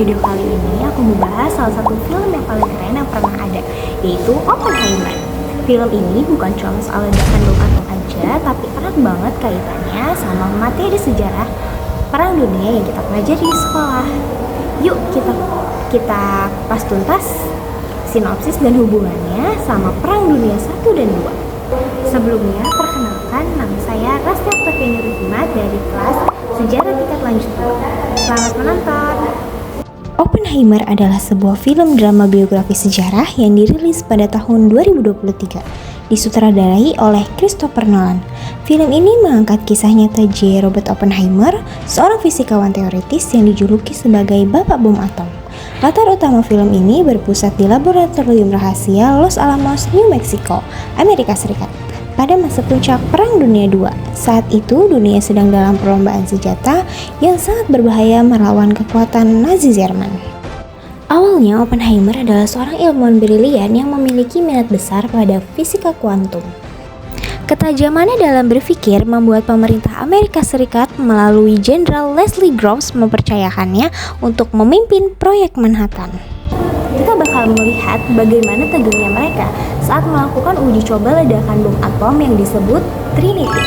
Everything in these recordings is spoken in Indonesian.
video kali ini aku mau bahas salah satu film yang paling keren yang pernah ada, yaitu Oppenheimer. Film ini bukan cuma soal ledakan bom atom aja, tapi erat banget kaitannya sama materi sejarah Perang Dunia yang kita pelajari di sekolah. Yuk kita pas tuntas sinopsis dan hubungannya sama Perang Dunia 1 dan 2. Sebelumnya, perkenalkan, nama saya Rastia Pervinurima dari kelas Sejarah Tingkat Lanjut. Selamat menonton. Oppenheimer adalah sebuah film drama biografi sejarah yang dirilis pada tahun 2023, disutradarai oleh Christopher Nolan. Film ini mengangkat kisah nyata J. Robert Oppenheimer, seorang fisikawan teoritis yang dijuluki sebagai Bapak Bom Atom. Latar utama film ini berpusat di laboratorium rahasia Los Alamos, New Mexico, Amerika Serikat, pada masa puncak Perang Dunia II. Saat itu dunia sedang dalam perlombaan senjata yang sangat berbahaya melawan kekuatan Nazi Jerman. Awalnya Oppenheimer adalah seorang ilmuwan brilian yang memiliki minat besar pada fisika kuantum. Ketajamannya dalam berpikir membuat pemerintah Amerika Serikat melalui Jenderal Leslie Groves mempercayakannya untuk memimpin proyek Manhattan. Kita bakal melihat bagaimana tegangnya mereka saat melakukan uji coba ledakan bom atom yang disebut Trinity.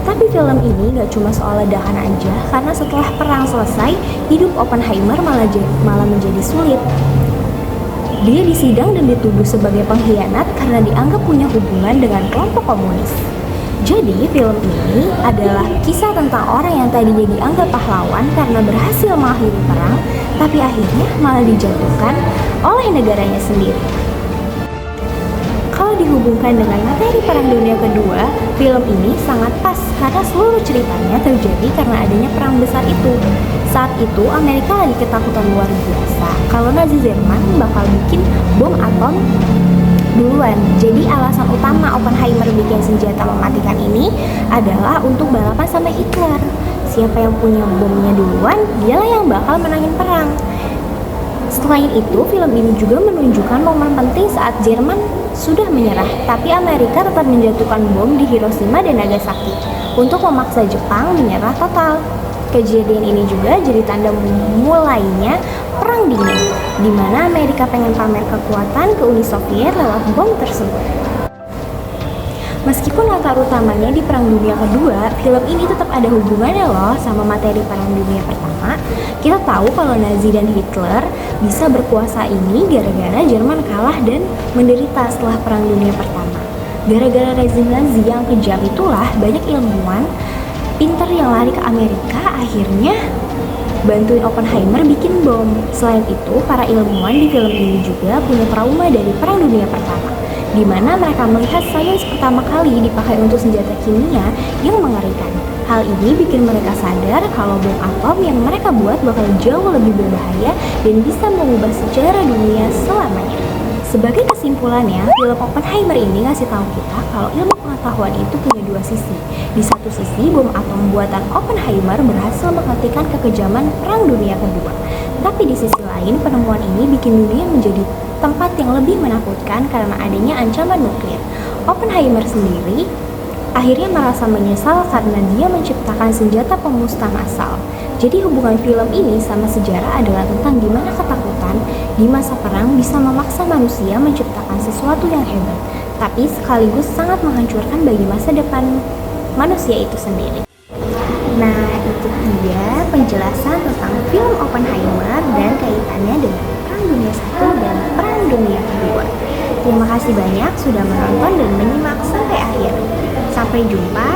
Tapi film ini gak cuma soal ledakan aja, karena setelah perang selesai, hidup Oppenheimer malah menjadi sulit. Dia disidang dan dituduh sebagai pengkhianat karena dianggap punya hubungan dengan kelompok komunis. Jadi film ini adalah kisah tentang orang yang tadinya dianggap pahlawan karena berhasil mengakhiri perang, tapi akhirnya malah dijatuhkan oleh negaranya sendiri. Kalau dihubungkan dengan materi Perang Dunia Kedua, film ini sangat pas karena seluruh ceritanya terjadi karena adanya perang besar itu. Saat itu Amerika lagi ketakutan luar biasa kalau Nazi Jerman bakal bikin bom atom duluan. Jadi alasan utama Oppenheimer bikin senjata mematikan ini adalah untuk balapan sama Hitler. Siapa yang punya bomnya duluan, dialah yang bakal menangin perang. Selain itu, film ini juga menunjukkan momen penting saat Jerman sudah menyerah, tapi Amerika tetap menjatuhkan bom di Hiroshima dan Nagasaki untuk memaksa Jepang menyerah total. Kejadian ini juga jadi tanda mulainya Perang Dingin, di mana Amerika pengen pamer kekuatan ke Uni Soviet lewat bom tersebut. Meskipun latar utamanya di Perang Dunia Kedua, film ini tetap ada hubungannya loh sama materi Perang Dunia Pertama. Kita tahu kalau Nazi dan Hitler bisa berkuasa ini gara-gara Jerman kalah dan menderita setelah Perang Dunia Pertama. Gara-gara rezim Nazi yang kejam itulah banyak ilmuwan pinter yang lari ke Amerika akhirnya bantuin Oppenheimer bikin bom. Selain itu, para ilmuwan di film ini juga punya trauma dari Perang Dunia Pertama, di mana mereka melihat sains pertama kali dipakai untuk senjata kimia yang mengerikan. Hal ini bikin mereka sadar kalau bom atom yang mereka buat bakal jauh lebih berbahaya dan bisa mengubah sejarah dunia selamanya. Sebagai kesimpulannya, film Oppenheimer ini ngasih tahu kita kalau ilmu pengetahuan itu punya dua sisi. Di satu sisi, bom atom buatan Oppenheimer berhasil menghentikan kekejaman Perang Dunia Kedua. Tapi di sisi lain, penemuan ini bikin dunia menjadi tempat yang lebih menakutkan karena adanya ancaman nuklir. Oppenheimer sendiri akhirnya merasa menyesal karena dia menciptakan senjata pemusnah massal. Jadi hubungan film ini sama sejarah adalah tentang gimana ketakutan di masa perang bisa memaksa manusia menciptakan sesuatu yang hebat, tapi sekaligus sangat menghancurkan bagi masa depan manusia itu sendiri. Nah, itu dia penjelasan tentang film Oppenheimer dan kaitannya dengan Perang Dunia I dan Perang Dunia Kedua. Terima kasih banyak sudah menonton dan menyimak sampai akhir. Sampai jumpa.